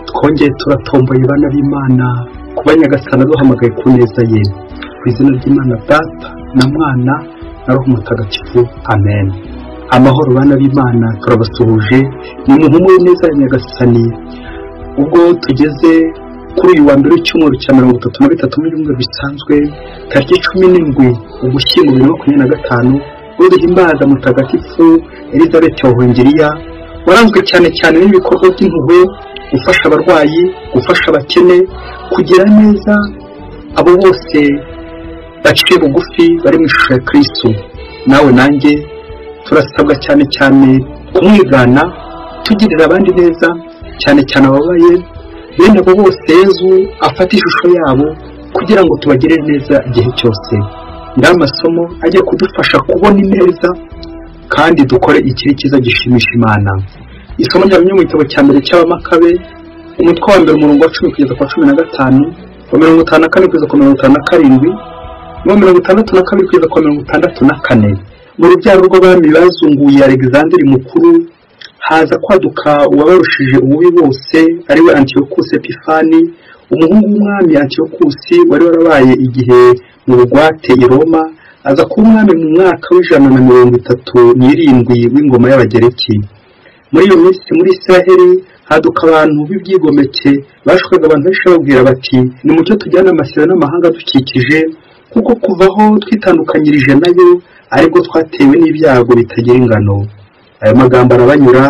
twongeye turatomboye bana b'Imana kuba Nyagasani duhamagaye ku neza ye, ku izina ry'Imana Data na Mwana na Roho Mutagatifu, amen. Amahoro bana b'Imana, turabasuhuje ni muhumure neza ya Nyagasani. Ubwo tugeze kuri uyu wa mbere w'icyumweru cya 33 mu byumweru bisanzwe, tariki 17 Ugushyingo 2025, ubwo duhimbaza Mutagatifu Elizabeth wa Hongiriya, waranzwe cyane n'ibikorwa by'impuhwe, gufasha abarwayi, gufasha abakene, kugira neza abo bose baciye bugufi bari mu ishusho ya Kristo. Nawe nanjye turasabwa cyane kumwigana, tugirira abandi neza, cyane ababaye, bene abo bose Yezu afata ishusho yabo kugira ngo tubagirire neza igihe cyose. Ndamasomo ajye kudufasha kubona neza kandi dukore ikiri cyiza gishimisha Imana. Isomo ry'abinyo mu gitabo cya mbere cy'Abamakabe, umutwe wa mbere umurongo wa 10 kugeza kwa 15, wa 54 kugeza kwa 57, wa 62 kugeza kwa 64. Mu rubyaro rw'abami bazunguye Alexandre mukuru, haza kwaduka uwabarushije ububi bose, ari we Antiochus Epifani, umuhungu w'umwami Antiochus wari warabaye igihe mu bugwate i Roma, aza kuba umwami mu mwaka w'137 w'ingoma y'Abagereki. Muri iyo minsi muri Israheli haduka abantu b'ibyigomeke bashukaga abantu benshi babwira bati, nimucyo tujyana amasezerano n'amahanga dukikije, kuko kuvaho twitandukanyirije nayo aribwo twatewe n'ibyago bitagira ingano. Ayo magambo arabanyura,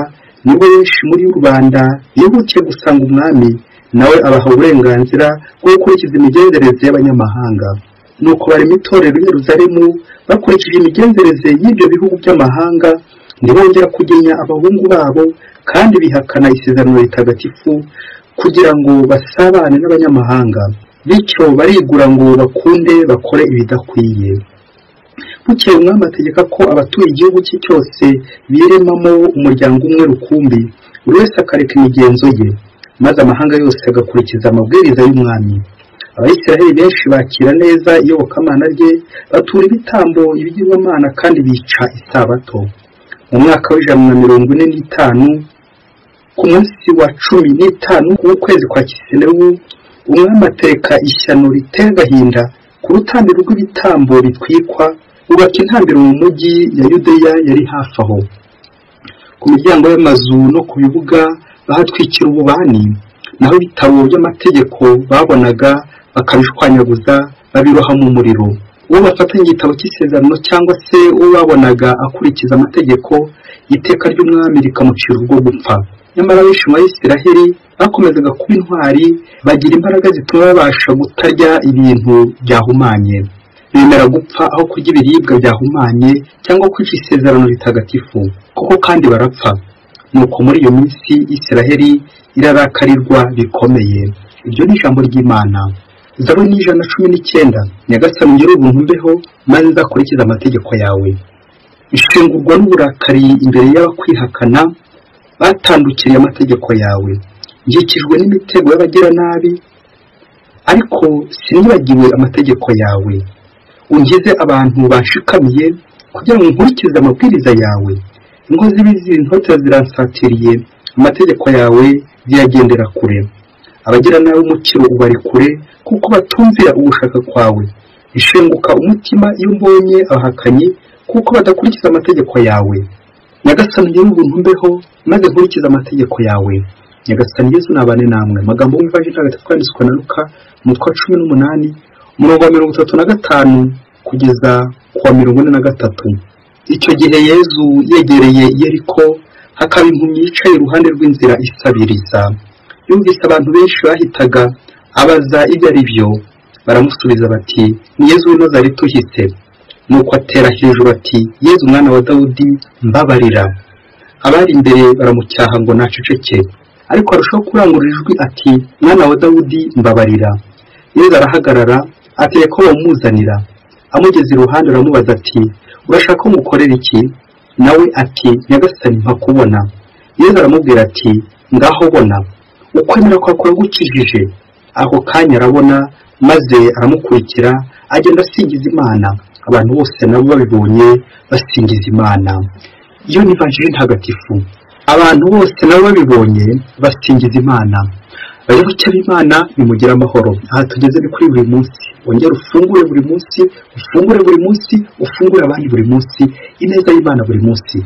nibwo benshi muri rubanda bihutiye gusanga umwami, nawe abaha uburenganzira bwo gukurikiza imigenzereze y'abanyamahanga. Nuko bari mu itorero i Yerusalemu bakurikije imigenzereze y'ibyo bihugu by'amahanga, ntibongera kugenya abahungu babo, kandi bihakana isezerano ritagatifu kugira ngo basabane n'abanyamahanga. Bityo barigura ngo bakunde bakore ibidakwiye. Bukeye umwami ategeka ko abatuye igihugu cye cyose biremamo umuryango umwe rukumbi, buri wese akareka imigenzo ye, maze amahanga yose agakurikiza amabwiriza y'umwami. Abayisiraheli benshi bakira neza iyobokamana rye, batura ibitambo ibigirwamana kandi bica isabato. Mu mwaka w'145, ku munsi wa 15 w'ukwezi kwa Kislewu, umwami ateka ishyano riteye agahinda ku rutambiro rw'ibitambo bitwikwa, ubaka intambiro mu mujyi ya Yudeya yari hafi aho. Ku miryango y'amazu no ku bibuga bahatwikira ububani, naho ibitabo by'amategeko babonaga bakabishwanyaguza babiroha mu muriro. Uwo bafatanya igitabo cy'isezerano cyangwa se uwo babonaga akurikiza amategeko, iteka ry'umwami rikamucira urwo gupfa. Nyamara benshi mu Isiraheli bakomezaga kuba intwari, bagira imbaraga zituma babasha gutarya ibintu byahumanye, bemera gupfa aho kurya ibiribwa byahumanye cyangwa kwica isezerano ritagatifu, kuko kandi barapfa. Nuko muri iyo minsi Isiraheli irarakarirwa bikomeye. Iryo ni ijambo ry'Imana. Zaburi 119. Nyagasani ngire ubuntu mbeho, maze nzakurikiza amategeko yawe. Ishengurwa n'uburakari imbere y'abakwihakana, batandukiriye amategeko yawe. Ngikijwe n'imitego y'abagira nabi, ariko sinibagiwe amategeko yawe. Ungize abantu bashikamiye kugira ngo nkurikize amabwiriza yawe. Inkozi z'ibibi ntotera ziransatiriye, amategeko yawe ziyagendera kure. Abagira nabi umukiro ubari kure, kuko batumvira ugushaka kwawe. Ishenguka umutima iyo mbonye abahakanyi, kuko badakurikiza amategeko yawe. Nyagasani ngire ubuntu mbeho, maze nkurikiza amategeko yawe. Nyagasani Yesu nabane namwe. Amagambo y'Ivanjili ntagatifu yanditswe na Luka, umutwe wa 18, umurongo wa 35 kugeza ku wa 43. Icyo gihe Yesu yegereye Yeriko, hakaba impumyi yicaye iruhande rw'inzira isabiriza. Yumvise abantu benshi bahitaga, abaza ibyo ari byo. Baramusubiza bati, ni Yesu w'i Nazareti uhise. Nuko atera hejuru ati, Yesu mwana wa Dawudi, mbabarira. Abari imbere baramucyaha ngo naceceke, ariko arushaho kurangurura ijwi ati, mwana wa Dawudi, mbabarira. Yesu arahagarara, ategeka ko bamuzanira. Amugeze iruhande aramubaza ati, urashaka ko mukorera iki? Nawe ati, Nyagasani mpa kubona. Yesu aramubwira ati, ngaho bona, ukwemera kwawe kuragukijije. Ako kanya arabona, maze aramukurikira, agenda asingiza Imana. Abantu bose nabo babibonye basingiza Imana. Iyo ni Ivanjili ntagatifu. Abantu bose nabo babibonye basingiza Imana. bayoboke b'Imana nimugire amahoro. Aha tugeze ni kuri buri munsi, wongera ufungure buri munsi, ufungure buri munsi, ufungure abandi buri munsi, ineza y'Imana buri munsi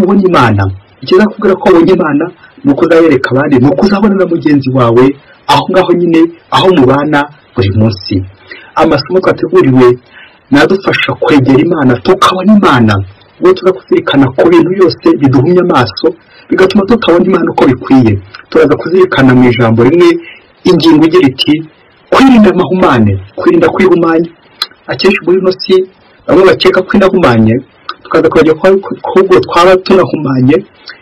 ubona Imana. Ikiza kubwira ko wabonye Imana nuko uzayereka abandi, nuko uzabona na mugenzi wawe aho ngaho nyine aho mubana buri munsi. Amasomo twateguriwe nadufasha kwegera Imana tukabona Imana, ubwo tuza kuzirikana ku bintu byose biduhumye amaso bigatuma tutabona Imana uko bikwiye. Turaza kuzirikana mu ijambo rimwe ingingo igira iti kwirinda amahumane, kwirinda kwihumanya. Akenshi muri ino si bamwe bakeka ko inahumanye, tukaza kujya kubwo twaba tunahumanye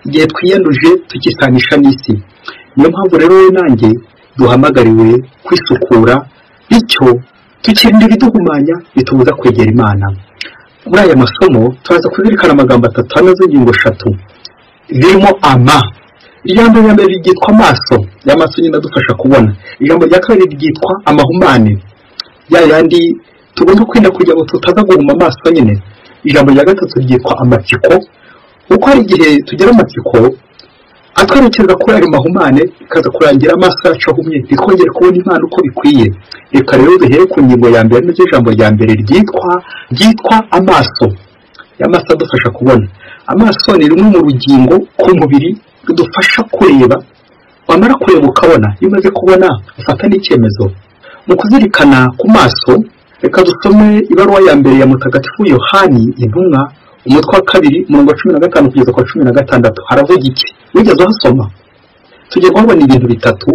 igihe twiyanduje tukisanisha n'isi. Niyo mpamvu rero we nanjye duhamagariwe kwisukura, bityo tukirinda ibiduhumanya bitubuza kwegera Imana. Muri aya masomo turaza kuzirikana amagambo 3 anazo ingingo 3 zirimo ama. Ijambo rya mbere ryitwa amaso, y'amaso nyine adufasha kubona. Ijambo rya kabiri ryitwa amahumane, ya yandi tugomba kwinda kugira ngo tutaza guhuma amaso nyine. Ijambo rya gatatu ryitwa amatsiko, uko hari igihe tugira amatsiko atwerekeza kuri ayo mahumane ikaza kurangira amaso yacu ahumye, twongere kubona Imana uko bikwiye. Reka rero duhere ku ngingo ya mbere, n'iryo jambo rya mbere ryitwa amaso. Y'amaso adufasha kubona. Amaso ni rumwe mu rugingo ku mubiri rudufasha kureba. Wamara kureba ukabona, iyo umaze kubona ufata n'icyemezo. Mu kuzirikana ku maso, reka dusome ibaruwa ya mbere ya Mutagatifu Yohani intumwa, umutwe wa 2 umurongo 15 kugeza kwa 16. Haravuga iki? Wigeze uhasoma? Tugiye kubona ibintu bitatu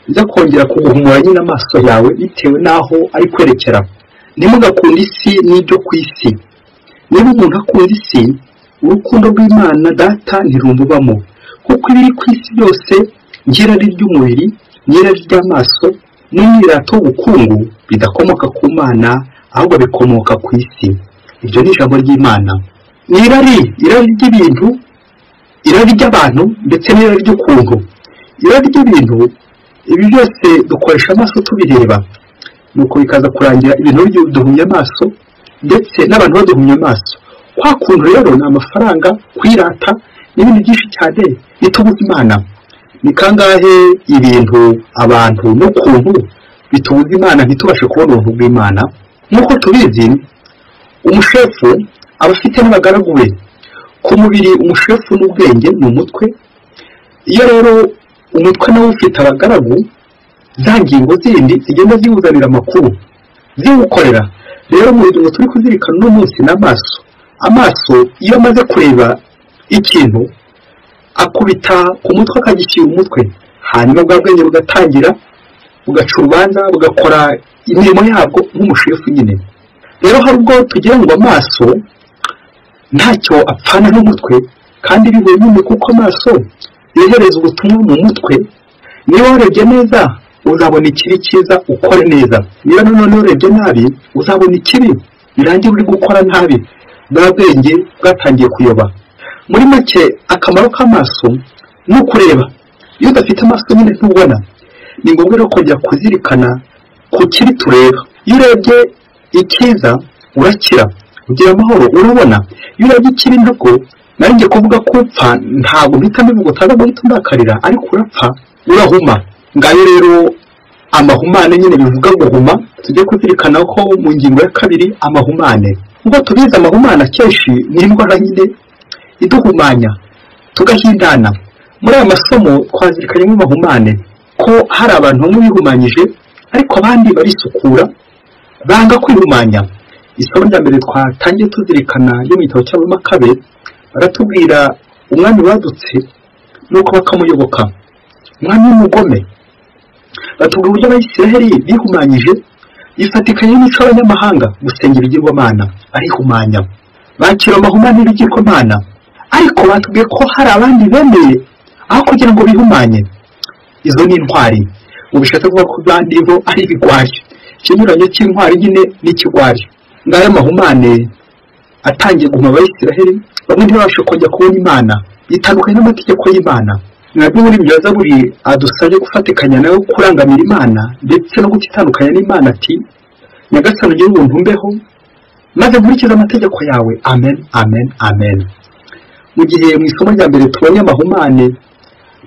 bijya kongera kuguhumura nyine amaso yawe bitewe naho ari kwerekera. Ntimugakunda isi n'ibyo ku isi. Niba umuntu akunda isi, urukundo rw'Imana Data ntirumubamo. Kuko ibiri ku isi byose, n'irari ry'umubiri, n'irari ry'amaso, n'irirato ubukungu bidakomoka ku Mana, ahubwo bikomoka ku isi. Ibyo ni ijambo ry'Imana. N'irari ry'ibintu, irari ry'abantu, ndetse n'irari ry'ukuntu. Irari ry'ibintu, ibi byose dukoresha amaso tubireba, nuko bikaza kurangira ibintu biduhumye amaso, ndetse n'abantu baduhumye amaso. Kwa kuntu rero ni amafaranga, kwirata n'ibindi byinshi cyane bitubuza Imana. Ni kangahe ibintu, abantu n'ukuntu bitubuza Imana ntitubashe kubona ubuntu bw'Imana? Nk'uko tubizi, umushefu aba afite n'abagaragu be. Ku mubiri umushefu n'ubwenge ni umutwe. Iyo rero umutwe nawe ufite abagaragu, za ngingo zindi zigenda ziwuzanira amakuru ziwukorera. Rero mu rugendo turi kuzirikana uno munsi n'amaso. Amaso iyo amaze kureba ikintu akubita ku mutwe akagishyira umutwe, hanyuma bwa bwenge bugatangira bugaca urubanza bugakora imirimo yabwo nk'umushefu nyine. Rero hari ubwo tugira ngo amaso ntacyo apfana n'umutwe, kandi bihuye nyine kuko amaso yohereza ubutumwa mu mutwe. Niba warebye neza uzabona ikibi cyiza ukore neza, niba none urebye nabi uzabona ikibi birangira uri gukora nabi. Bwa bwenge bwatangiye kuyoba. Muri make akamaro k'amaso ni ukureba. Iyo udafite amaso nyine ntubona. Ni ngombwa rero kujya kuzirikana ku kiri tureba. Iyo urebye icyiza urakira, ugira amahoro, urabona. Iyo urebye ikibi ntabwo nanjye kuvuga ko upfa, ntabwo mpita mbivuga utaza guhita undakarira, ariko urapfa, urahuma. Ngayo rero amahumane nyine bivuga guhuma. Tujye kuzirikana ko mu ngingo ya 2 amahumane. Ubwo tubizi amahumane akenshi ni indwara nyine iduhumanya tugahindana. Muri aya masomo twazirikanye nk'amahumane ko hari abantu bamwe bihumanyije ariko abandi barisukura banga kwihumanya. Isomo rya mbere twatangiye tuzirikana yo mu gitabo cy'Abamakabe, baratubwira umwami wadutse nuko bakamuyoboka, umwami w'umugome. Batubwira uburyo Abisiraheli bihumanyije bifatikanye n'imico y'abanyamahanga gusenga ibigirwamana, arihumanya, bakira amahumane y'ibigirwamana. Ariko batubwiye ko hari abandi bemeye aho kugira ngo bihumanye. Izo ni intwari. Ubishatse kuvuga ko abandi bo ari ibigwari. Ikinyuranyo cy'intwari nyine n'ikigwari. Ngayo amahumane atangiye guhuma Abisiraheli, bamwe ntibabashe kongera kubona Imana, bitandukanye n'amategeko y'Imana. Nabwo muri ibyo Zaburi adusabye gufatikanya nawe kurangamira Imana ndetse no gutitandukanya n'Imana, ati Nyagasani ugire ubuntu mbeho maze nkurikize amategeko yawe. Amen, amen, amen. Mu gihe mu isomo rya mbere tubonye amahumane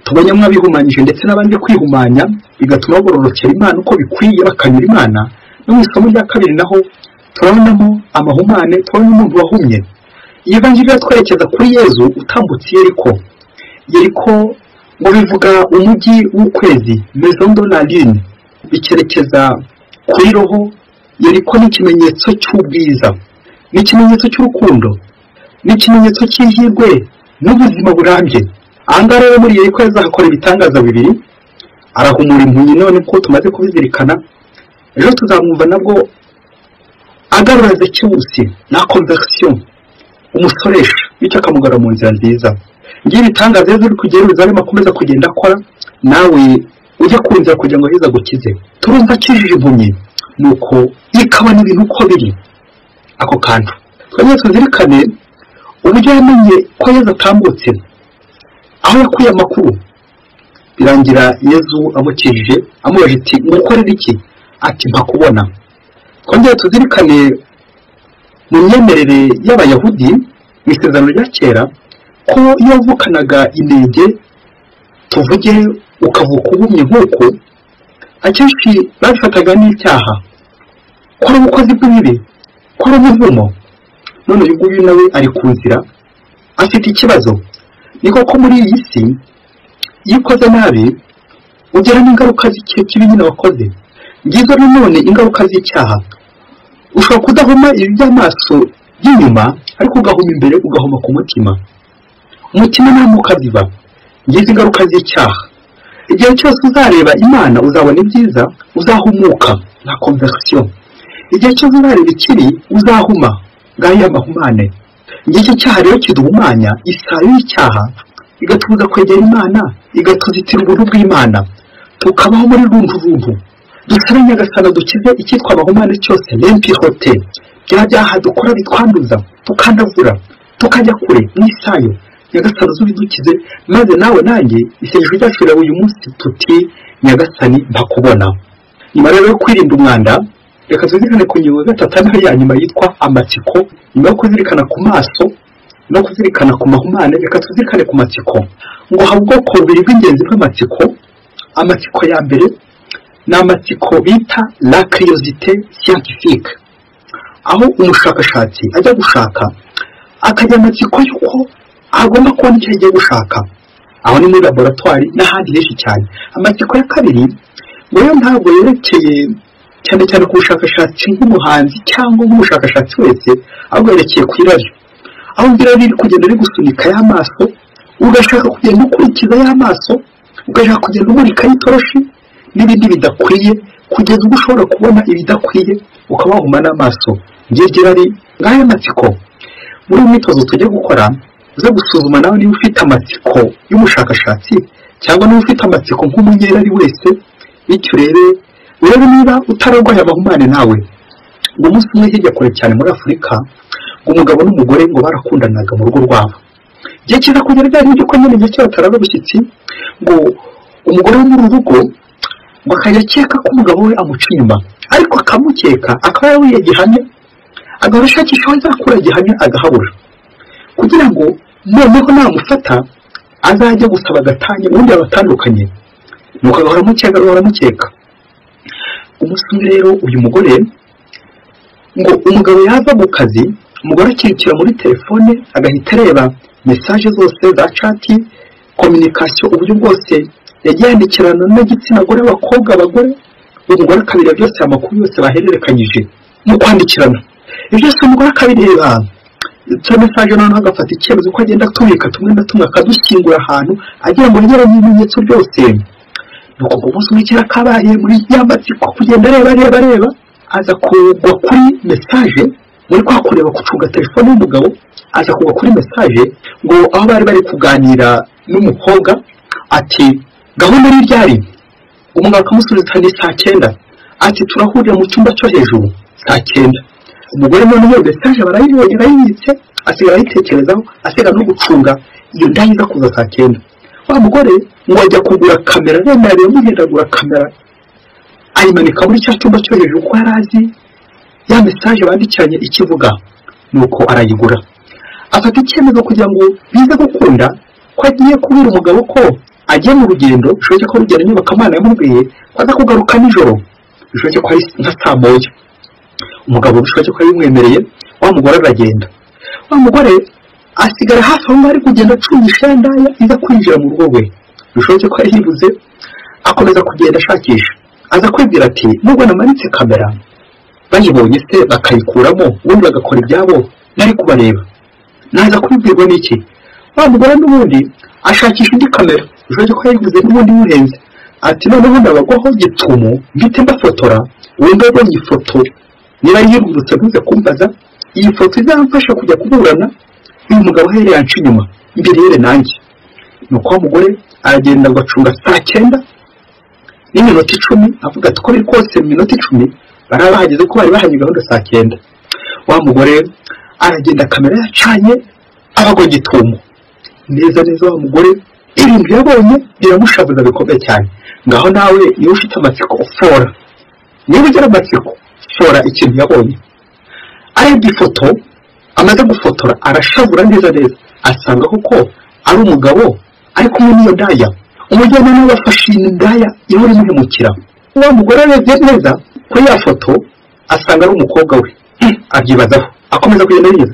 tubonyemo abihumanyije ndetse n'abandi kwihumanya bigatuma bagororokera Imana uko bikwiye bakanyura Imana. No mu isomo rya kabiri naho turabonamo amahumane, turabona umuntu wahumye. Iyi Evanjiri twerekeza kuri Yezu utambutse Yeriko ngo bivuga umujyi w'ukwezi, Maison de la Lune, bikerekeza kuri roho. Yeriko ni ikimenyetso cy'ubwiza, ni ikimenyetso cy'urukundo, ni ikimenyetso cy'ihirwe n'ubuzima burambye. Ahangaha rero muri Yeriko yazahakora ibitangaza bibiri, arahumura impumyi none ko tumaze kubizirikana. Ejo tuzamwumva nabwo agarura Zekiwusi na conversion, umusoresha bityo akamugara mu nzira nziza. Ngiye ibitangaza rero uri kugera Yerusalemu akomeza kugenda akora, nawe ujya kunzira kugira ngo Yezu agukize. Turumva akijije impumyi, nuko ikabona ibintu uko biri ako kantu. Twebwe tuzirikane uburyo yamenye ko Yezu atambutse, aho yakuye amakuru. Birangira Yezu amukijije, amubajije ati ngukorera iki? Ati mpakubona. Twongere tuzirikane mu myemerere y'Abayahudi mu isezerano rya kera ko iyo wavukanaga inenge, tuvuge ukavuka ubumye nk'uko, akenshi babifataga n'icyaha, ko ari ubukozi bw'ibibi, ko ari umuvumo. None uyu nguyu nawe ari ku nzira afite ikibazo. Ni koko muri iyi si iyo ukoze nabi ugera n'ingaruka z'ikihe kibi nyine wakoze. Ngizo nanone ingaruka z'icyaha. Ushobora kudahuma ibi by'amaso y'inyuma, ariko ugahuma imbere, ugahuma ku mutima. Umutima nta mwuka ziba. Ngizo ingaruka z'icyaha. Igihe cyose uzareba Imana uzabona ibyiza, uzahumuka na conversion. Igihe cyose uzareba ikibi uzahuma, ngaho amahumane. Ngiki cyaha rero kiduhumanya, isayo y'icyaha igatubuza kwegera Imana, igatuzitira ubuntu bw'Imana, tukabaho muri runtu. Dusabe Nyagasani dukize icyitwa amahumane cyose, l'impureté, bya byaha dukora bitwanduza, tukandavura, tukajya kure n'isayo. Nyagasani uzubidukize, maze nawe nanjye isengesho ryacu rero uyu munsi tuti Nyagasani mpakubona. Nyuma rero yo kwirinda umwanda, reka tuzirikane ku ngingo gatatu ya nyuma yitwa amatsiko. Nyuma yo kuzirikana ku maso no kuzirikana ku mahumane, reka tuzirikane ku matsiko. Ngo haba ubwoko bubiri bw'ingenzi bw'amatsiko. Amatsiko ya mbere ni amatsiko bita la curiosité scientifique, aho umushakashatsi ajya gushaka akajya amatsiko y'uko agomba kubona icyo agiye gushaka. Aho ni muri laboratoire n'ahandi henshi cyane. Amatsiko ya kabiri ngo yo ntabwo yerekeye cyane cyane ku bushakashatsi nk'umuhanzi cyangwa nk'umushakashatsi wese, ahubwo yerekeye ku irari. Aho irari riri kugenda rigusunika y'amaso, ugashaka kugenda ukurikiza y'amaso, ugashaka kugenda umurika y'itoroshi n'ibindi bidakwiye, kugeza ubwo ushobora kubona ibidakwiye ukaba wahuma n'amaso. Ngirari ngaho amatsiko. Muri imyitozo tujye gukora, uze gusuzuma nawe niba ufite amatsiko y'umushakashatsi cyangwa niba ufite amatsiko nk'umunyerari wese, bityo urebe niba utararwaye amahumane nawe. Ngo umunsi umwe hirya kure cyane muri Afurika, ngo umugabo n'umugore ngo barakundanaga mu rugo rwabo. Igihe kiza kugera ryari yuko nyine igihe cyo bataraba bushyitsi, ngo umugore wo muri rugo ngo akajya akeka ko umugabo we amuca inyuma, ariko akamukeka akaba yawiye gihamya, agahora ashakisha aho azakura gihamya agahabura, kugira ngo noneho namufata azajya gusaba agatanya ubundi abatandukanye. Nuko agahora amukeka. Umunsi umwe rero uyu mugore ngo umugabo yava mu kazi, umugore akirikira muri telefone agahita areba message zose za chat, communication, uburyo bwose yagiye yandikirana n'igitsina gore, abakobwa, abagore. Umugore akabira byose, amakuru yose bahererekanyije mu kwandikirana. Ibyo byose umugore akabireba, cyo message noneho agafata icyemezo ko agenda atubika tumwe na tumwe akadushyingura ahantu agira ngo yegere ibimenyetso byose. Nuko umunsi umwe kera kabaye muri y'amatsiko kugenda areba, aza kugwa kuri message, muri kwa kureba kucunga telefone y'umugabo, aza kugwa kuri message ngo aho bari kuganira n'umukobwa, ati gahunda iri ryari? Umugabo akamusubiza ni saa 9. Ati turahurira mu cyumba cyo hejuru saa 9. Umugore none iyo message barayibonye, arayibitse, asigara ayitekerezaho, asigara no gucunga iyo ndayiza kuza saa 9. Wa mugore ngo ajya kugura kamera, remereye mugendagura kamera, ayimanika muri cya cyumba cyo hejuru ko yarazi ya message bandikiranye ikivuga. Nuko arayigura, afata icyemezo kugira ngo bize gukunda, ko agiye kubwira umugabo ko agiye mu rugendo bishoboke ko urugendo nyobokamana yamubwiye ko aza kugaruka nijoro bishoboke ko ari nka saa moya. Umugabo bishoboke ko yabimwemereye, wa mugore aragenda. Wa mugore asigara hafi aho ari kugenda acungisha indaya iza kwinjira mu rugo rwe, bishoboke ko yahibuze, akomeza kugenda ashakisha. Aza kwibwira ati nubwo namanitse kamera bayibonye se bakayikuramo ubundi bagakora ibyabo nari kubareba, naza kubibwirwa n'iki? Wa mugore n'ubundi ashakisha indi kamera, bishoboke ko yayibuze n'ubundi murenze. Ati noneho ndabagwaho gitumo mbite mbafotora, wenda abonye ifoto niba yirurutse ntuze kumbaza, iyi foto izamfasha kujya kuburana uyu mugabo ahereye anca inyuma imbere yere nanjye. Nuko wa mugore aragenda ngo acunga saa 9 n'iminota 10, avuga ati ko biri kose mu minota 10 bari bahageze ko bari bahanye gahunda saa 9. Wa mugore aragenda kamera yacanye abagwa gitumo neza neza. Wa mugore ibintu yabonye biramushavuza bikomeye cyane. Ngaho nawe niba ufite amatsiko fora, niba ugira amatsiko fora ikintu yabonye. Arebye ifoto amaze gufotora arashavura neza neza, asanga koko ari umugabo ari kumwe n'iyo ndaya. Umujyana nawe bafashe indaya ihora imuhemukira. Wa mugore arebye neza ko ya foto asanga ari umukobwa we, abyibazaho akomeza kugenda neza.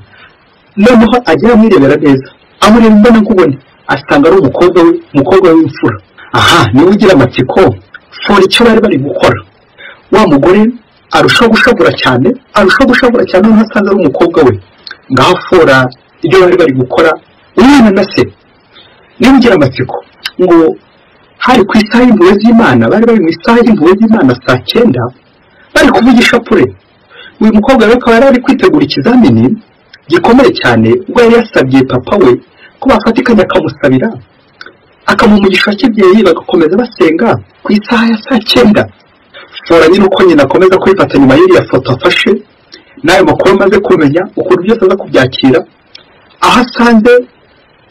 Noneho agira amwirebera neza, amureba imbona nkubone, asanga ari umukobwa w'imfura. Aha niwe ugira amatsiko fora icyo bari gukora. Wa mugore arushaho gushavura cyane noneho asanga ari umukobwa we. Ngaho fora ibyo bari gukora umwana na se. Niba ugira amatsiko ngo hari ku isaha y'impuhwe z'Imana, bari mu isaha y'impuhwe z'Imana saa 9 bari kuvugisha pure. Uyu mukobwa rero akaba yari kwitegura ikizamini gikomeye cyane, ubwo yari yasabye papa we ko bafatikanya akamusabira akamumugisha kibyeyi, bagakomeza basenga ku isaha ya saa 9. Fora nyine uko nyina akomeza kwifata nyuma y'iriya foto afashe nayo makuru amaze kumenya ukuntu byose aza kubyakira, aho asanze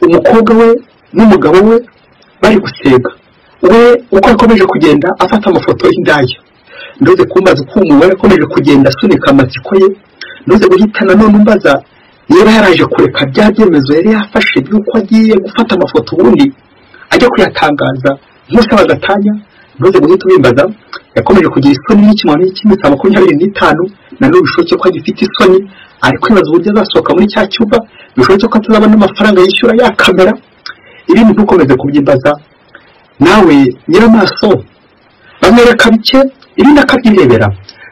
umukobwa we n'umugabo we bari gusega. We uko akomeje kugenda afata amafoto y'indaya, ndoze kumbaza uko umugore akomeje kugenda asunika amatsiko ye, ndoze guhitana none umbaza niba yaraje kureka bya byemezo yari yafashe by'uko agiye gufata amafoto ubundi ajya kuyatangaza nk'usaba agatanya. Ndoze guhita ubimbaza yakomeje kugira isoni n'ikimwano cy'iminsi 25 na none bishoboke ko agifite isoni, ariko ibaza uburyo azasohoka muri cya cyumba, bishoboke ko atazabona amafaranga yishyura ya kamera. Ibintu ntukomeze kubyimbaza nawe nyiramaso bamwereka bike ibindi akabyirebera.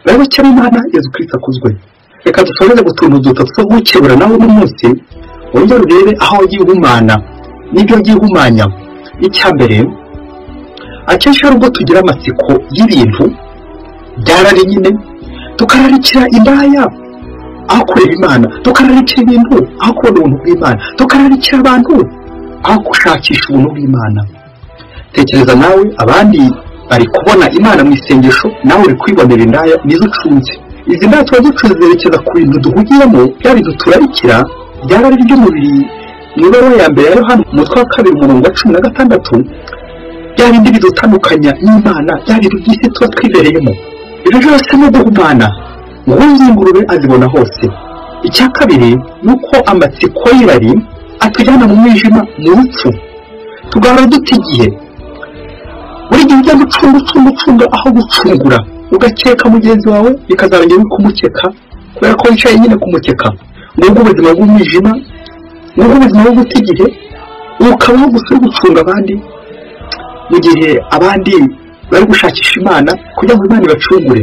Bayoboke b'Imana Yezu Kristo akuzwe. Reka dusoreze gutuntu dutatu two gukebura nawe n'umunsi wongera urebe aho wagiye uhumana n'ibyo wagiye uhumanya. Icya mbere, akenshi hari ubwo tugira amatsiko y'ibintu byarari nyine tukararikira indaya aho kureba Imana, tukararikira ibintu aho kubona ubuntu bw'Imana, tukararikira abantu aho gushakisha ubuntu bw'Imana. Tekereza nawe abandi bari kubona Imana mu isengesho, nawe uri kwibonera indaya nizo ucunze. Izi ndaya tuba ducuze zerekeza ku bintu duhugiyemo, bya bintu turarikira byarari ry'umubiri. Mu ibaruwa ya mbere ya Yohana umutwe wa 2 umurongo wa 16, bya bindi bidutandukanya n'Imana, bya bintu by'isi tuba twibereyemo. Ibyo byose no guhumana nguzi ingurube azibona hose. Icya kabiri nuko amatsiko y'irari atujyana mu mwijima, mu rupfu, tugahora dutigiye. Buri gihe ujya gucunga aho gucungura, ugakeka mugenzi wawe bikazarangira kumukeka kubera ko wicaye nyine kumukeka. Ngubwo ubuzima bw'umwijima, ngubwo ubuzima bwo gutigiye, ukabaho gusa gucunga abandi mu gihe abandi bari gushakisha Imana kugira ngo Imana ibacungure.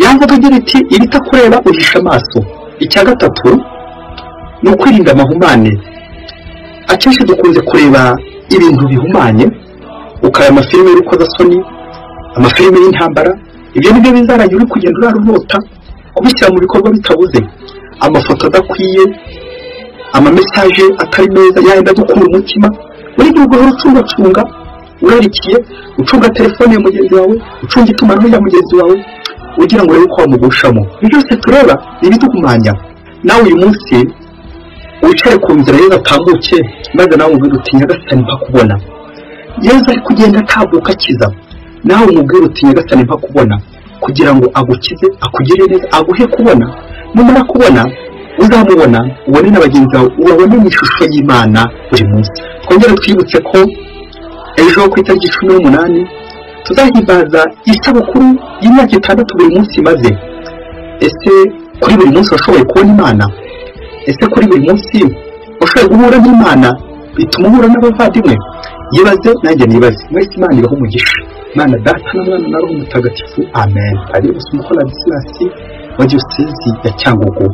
Yamvuga agira iti ibitakureba uhisha amaso. Icya gatatu ni ukwirinda amahumane. Akenshi dukunze kureba ibintu bihumanye, ukaya amafilime y'urukozasoni, amafilime y'intambara. Ibyo nibyo bizarangira uri kugenda urarota kubishyira mu bikorwa bitabuze. Amafoto adakwiye, amamesaje atari meza yenda gukura umutima, buri gihe ugahora ucunga urarikiye, ucunga telefone ya mugenzi wawe, ucunga itumanaho ya mugenzi wawe, ugira ngo urebe ko wamugushamo. Ibyo byose tureba ibiduhumanya. Nawe uyu munsi wicare ku nzira Yezu atambuke, maze nawe umubwire uti Nyagasani mpakubona. Yezu ari kugenda atambuka akiza, nawe umubwire uti Nyagasani mpakubona, kugira ngo agukize, akugirire neza, aguhe kubona. Numara kubona uzamubona, ubone na bagenzi bawe, ubabone mu ishusho y'Imana buri munsi. Twongere twibutse ko ejo ku itariki 18 tuzahimbaza isabukuru y'imyaka 6 buri munsi maze. Ese kuri buri munsi washoboye kubona Imana? Ese kuri buri munsi washoboye guhura n'Imana bituma uhura n'abavandimwe? Yibaze nanjye nibaze. Mwese Imana ibaho umugisha. Imana Data na Mwana na Roho Mutagatifu. Amen. Ari Musumukora Ladislas wa Diocese ya Cyangugu.